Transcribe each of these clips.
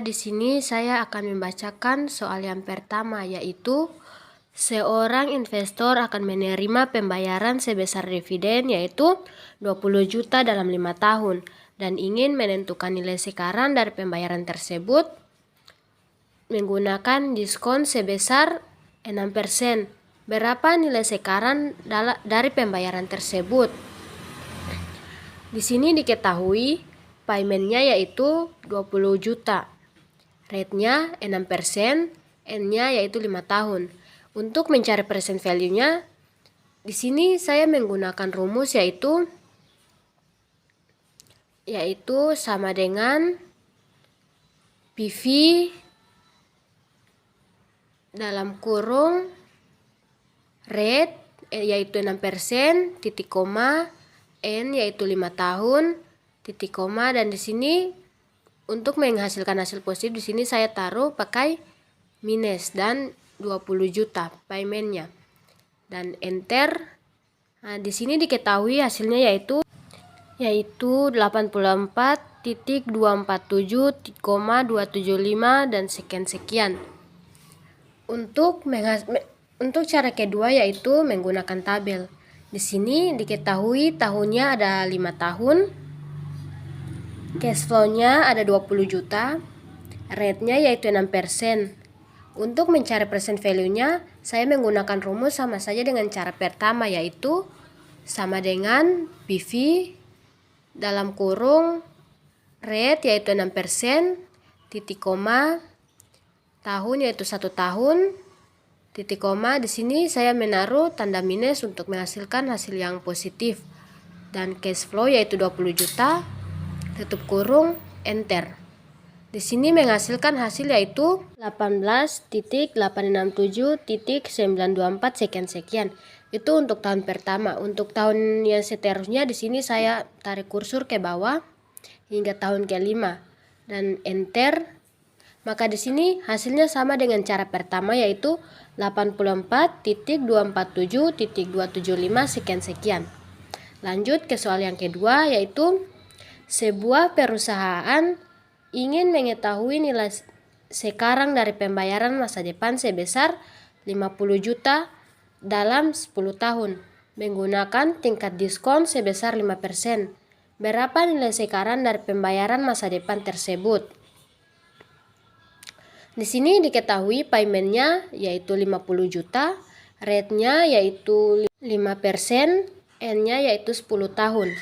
di sini saya akan membacakan soal yang pertama, yaitu seorang investor akan menerima pembayaran sebesar dividen yaitu 20 juta dalam 5 tahun dan ingin menentukan nilai sekarang dari pembayaran tersebut menggunakan diskon sebesar 6%. Berapa nilai sekarang dari pembayaran tersebut? Di sini diketahui paymentnya yaitu 20 juta. Rate-nya 6%, N-nya yaitu 5 tahun. Untuk mencari present value-nya, di sini saya menggunakan rumus yaitu sama dengan PV dalam kurung rate yaitu 6%, titik koma, N yaitu 5 tahun, titik koma, dan di sini untuk menghasilkan hasil positif di sini saya taruh pakai minus dan 20 juta paymentnya dan enter. Nah, di sini diketahui hasilnya yaitu 84.247,275 dan sekian. Untuk cara kedua yaitu menggunakan tabel. Di sini diketahui tahunnya ada 5 tahun, cash flow-nya ada 20 juta, rate-nya yaitu 6%. Untuk mencari present value-nya, saya menggunakan rumus sama saja dengan cara pertama yaitu sama dengan PV dalam kurung rate yaitu 6%, titik koma, tahun yaitu 1 tahun, titik koma. Di sini saya menaruh tanda minus untuk menghasilkan hasil yang positif dan cash flow yaitu 20 juta, tutup kurung, enter. Di sini menghasilkan hasil yaitu 18.867.924 sekian. Itu untuk tahun pertama. Untuk tahun yang seterusnya di sini saya tarik kursor ke bawah hingga tahun kelima dan enter. Maka di sini hasilnya sama dengan cara pertama yaitu 84.247.275 sekian. Lanjut ke soal yang kedua yaitu sebuah perusahaan ingin mengetahui nilai sekarang dari pembayaran masa depan sebesar 50 juta dalam 10 tahun menggunakan tingkat diskon sebesar 5%. Berapa nilai sekarang dari pembayaran masa depan tersebut? Di sini diketahui paymentnya yaitu 50 juta, rate-nya yaitu 5%, N-nya yaitu 10 tahun.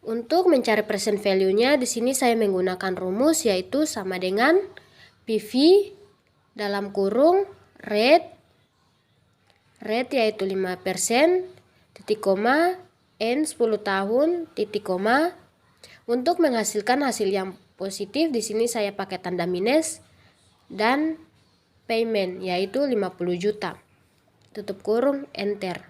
Untuk mencari present value-nya di sini saya menggunakan rumus yaitu sama dengan PV dalam kurung rate yaitu 5%, titik koma, N 10 tahun, titik koma. Untuk menghasilkan hasil yang positif di sini saya pakai tanda minus dan payment yaitu 50 juta. Tutup kurung, enter.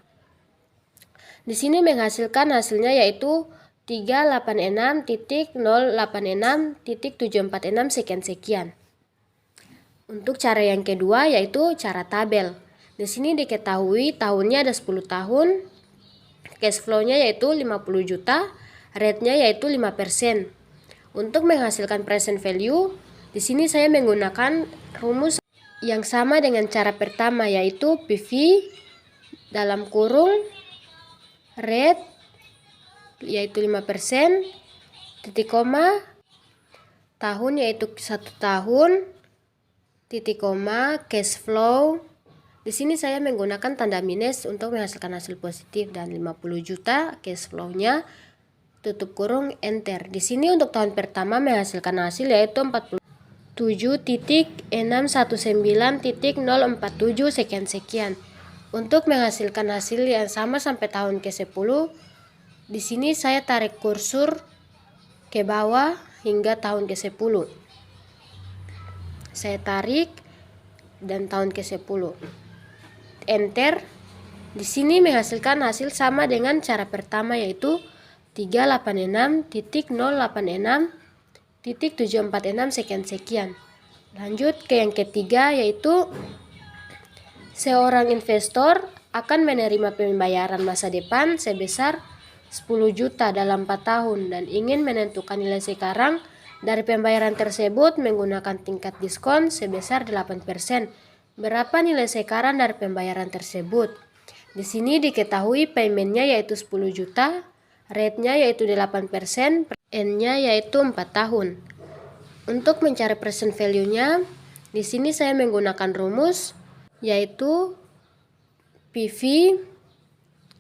Di sini menghasilkan hasilnya yaitu 386.086.746 sekian. Untuk cara yang kedua yaitu cara tabel. Di sini diketahui tahunnya ada 10 tahun, cash flow-nya yaitu 50 juta, rate-nya yaitu 5%. Untuk menghasilkan present value, di sini saya menggunakan rumus yang sama dengan cara pertama yaitu PV dalam kurung rate yaitu 5%, titik koma, tahun yaitu 1 tahun, titik koma, cash flow. Di sini saya menggunakan tanda minus untuk menghasilkan hasil positif dan 50 juta cash flow-nya, tutup kurung, enter. Di sini untuk tahun pertama menghasilkan hasil yaitu 47.619.047 sekian. Untuk menghasilkan hasil yang sama sampai tahun ke-10, di sini saya tarik kursor ke bawah hingga tahun ke-10. Saya tarik dan tahun ke-10. Enter. Di sini menghasilkan hasil sama dengan cara pertama yaitu 386.086.746 sekian. Lanjut ke yang ketiga yaitu seorang investor akan menerima pembayaran masa depan sebesar 10 juta dalam 4 tahun dan ingin menentukan nilai sekarang Dari pembayaran tersebut menggunakan tingkat diskon sebesar 8%. Berapa nilai sekarang dari pembayaran tersebut? Di sini diketahui paymentnya yaitu 10 juta, rate-nya yaitu 8%, N-nya yaitu 4 tahun. Untuk mencari present value-nya, di sini saya menggunakan rumus yaitu PV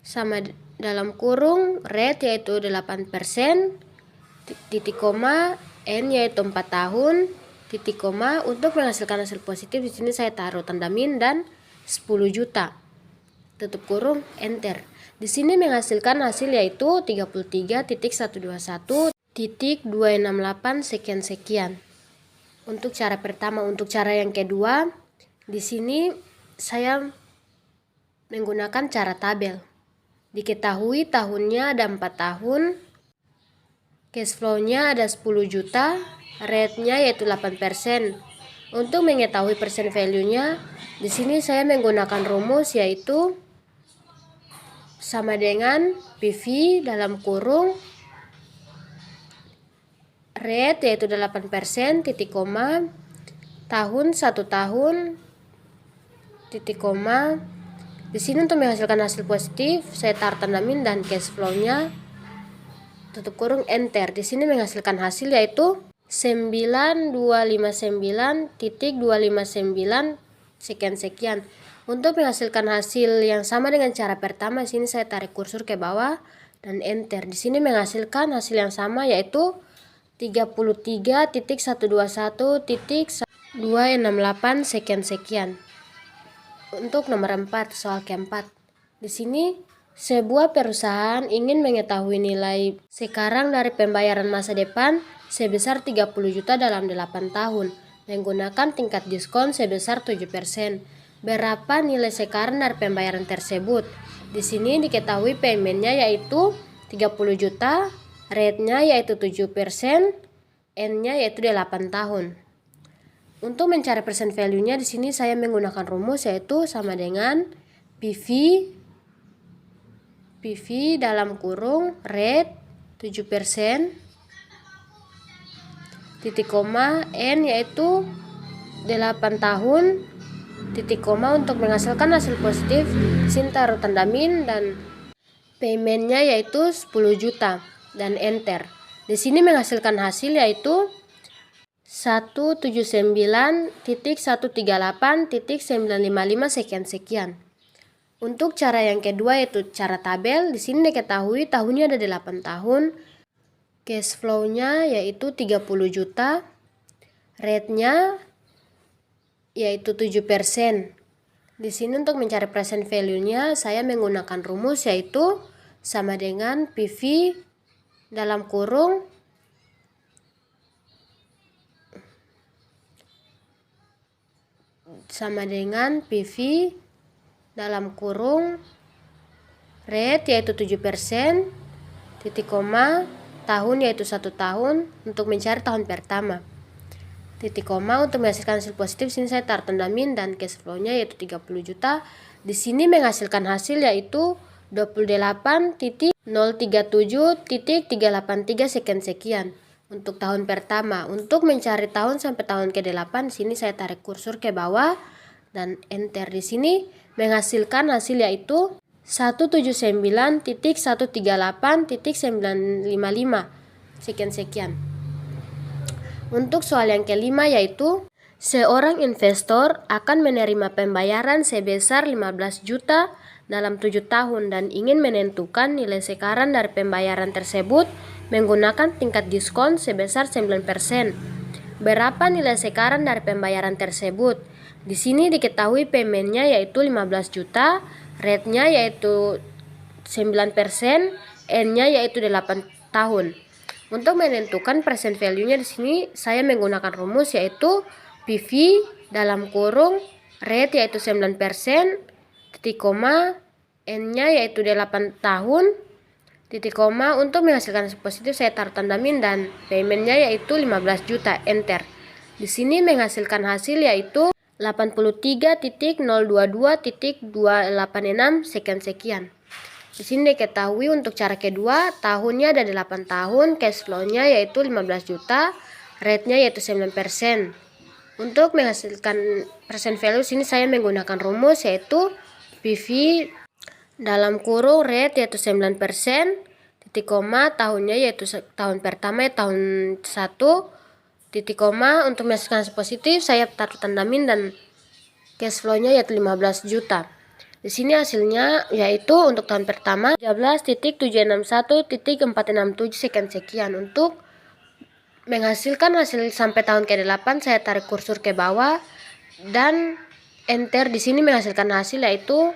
sama dalam kurung rate yaitu 8%, titik koma, N yaitu 4 tahun, titik koma. Untuk menghasilkan hasil positif di sini saya taruh tanda min dan 10 juta. Tutup kurung, enter. Di sini menghasilkan hasil yaitu 33.121.268 sekian. Untuk cara pertama. Untuk cara yang kedua, di sini saya menggunakan cara tabel. Diketahui tahunnya ada 4 tahun, cash flow-nya ada 10 juta, rate-nya yaitu 8%. Untuk mengetahui persen value-nya, di sini saya menggunakan rumus yaitu sama dengan PV dalam kurung rate yaitu 8%, titik koma, tahun 1 tahun, titik koma. Di sini untuk menghasilkan hasil positif, saya taruh tanda min dan cash flow-nya, tutup kurung, enter. Di sini menghasilkan hasil yaitu 9259.259 sekian. Untuk menghasilkan hasil yang sama dengan cara pertama, di sini saya tarik kursor ke bawah dan enter. Di sini menghasilkan hasil yang sama yaitu 33.121.268 sekian. Untuk nomor 4, soal keempat. Di sini sebuah perusahaan ingin mengetahui nilai sekarang dari pembayaran masa depan sebesar 30 juta dalam 8 tahun menggunakan tingkat diskon sebesar 7%. Berapa nilai sekarang dari pembayaran tersebut? Di sini diketahui paymentnya yaitu 30 juta, rate-nya yaitu 7%, N-nya yaitu 8 tahun. Untuk mencari present value-nya, di sini saya menggunakan rumus yaitu sama dengan PV dalam kurung rate 7%, titik koma, N yaitu 8 tahun, titik koma. Untuk menghasilkan hasil positif, sini taruh tanda min dan paymentnya yaitu 10 juta dan enter. Di sini menghasilkan hasil yaitu 179.138.955 sekian. Untuk cara yang kedua yaitu cara tabel. Di sini diketahui tahunnya ada 8 tahun, cash flow-nya yaitu 30 juta, rate-nya yaitu 7%. Di sini untuk mencari present value-nya saya menggunakan rumus yaitu sama dengan PV dalam kurung rate yaitu 7%, titik koma, tahun yaitu 1 tahun. Untuk mencari tahun pertama, titik koma. Untuk menghasilkan hasil positif, sini saya taruh tanda min dan cash flow-nya yaitu 30 juta. Di sini menghasilkan hasil yaitu 28.037.383 sekian. Untuk tahun pertama. Untuk mencari tahun sampai tahun ke-8, sini saya tarik kursor ke bawah dan enter. Di sini menghasilkan hasil yaitu 179.138.955 sekian. Untuk soal yang kelima yaitu seorang investor akan menerima pembayaran sebesar 15 juta dalam 7 tahun dan ingin menentukan nilai sekarang dari pembayaran tersebut menggunakan tingkat diskon sebesar 9%. Berapa nilai sekarang dari pembayaran tersebut? Di sini diketahui paymentnya yaitu 15 juta, rate-nya yaitu 9%, N-nya yaitu 8 tahun. Untuk menentukan present value-nya, di sini saya menggunakan rumus yaitu PV dalam kurung rate yaitu 9%, titik koma, N-nya yaitu 8 tahun, titik koma. Untuk menghasilkan hasil positif saya taruh tanda min dan paymentnya yaitu 15 juta, enter. Di sini menghasilkan hasil yaitu 83.022.286 sekian. Di sini diketahui untuk cara kedua tahunnya ada 8 tahun, cash flow-nya yaitu 15 juta, rate-nya yaitu 9%. Untuk menghasilkan percent value sini saya menggunakan rumus yaitu PV dalam kurung rate yaitu 9%, titik koma tahunnya yaitu tahun pertama tahun 1, titik koma untuk menghasilkan positif saya taruh tanda min dan cash flow-nya yaitu 15 juta. Di sini hasilnya yaitu untuk tahun pertama 13.761.467 sekian. Untuk menghasilkan hasil sampai tahun ke-8 saya tarik kursor ke bawah dan enter. Di sini menghasilkan hasil yaitu